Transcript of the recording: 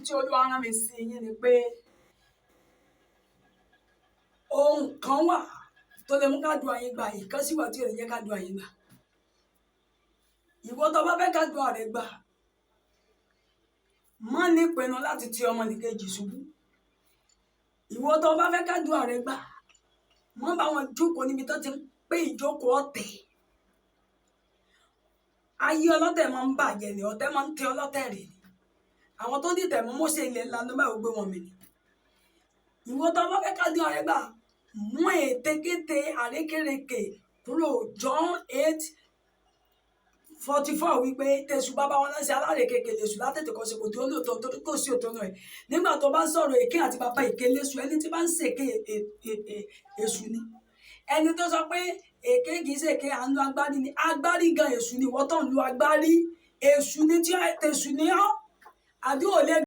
tí Olúwa rán mi sí yín ni pé ohun kan wà tó lè mú kádùá yín gbà, ìkan sì wà tí ò lè jẹ́ kádùá yín gbà. Ìwọ tó bá fẹ́ kádùá rẹ gbà, má ní ìpinnu láti ti ọmọnìkejì ṣubú. Ìwọ tó bá fẹ́ kádùá rẹ gbà, má bá wọn jókòó níbi tó ti ń pé ìjókòó ọ̀tẹ̀. Ayé ọlọ́tẹ̀ máa ń bàjẹ́ ni, ọ̀tẹ̀ máa ń tẹ ọlọ́tẹ̀ rè ni. Àwọn tó dìtẹ̀ mọ́ Mósè ilẹ̀ ńlá ló báyìí gbé wọn mì ni. Ìwọ tó bá fẹ́ kádùá rẹ gbà, mú ètekéte àrékérekè kúrò. John 8:44 wípé tẹ̀sù bàbá wọn lọ́sẹ̀ alárékérekè lèṣù látètè kọ́ sí kò tó lóòótọ́ torí kò sí òótọ́ náà ẹ̀. Nígbà tó bá ń sọ̀rọ̀ èké àti bàbá èké léṣù, ẹni tí bá ń ṣèké èṣù ni. Ẹni tó sọ pé èké kìí ṣèké à ń lo agbárí ni, agbárí gan èṣù ni. Ìwọ tó ń lo agbárí èṣù ni tí èṣù ni ọ́ àbí ò lè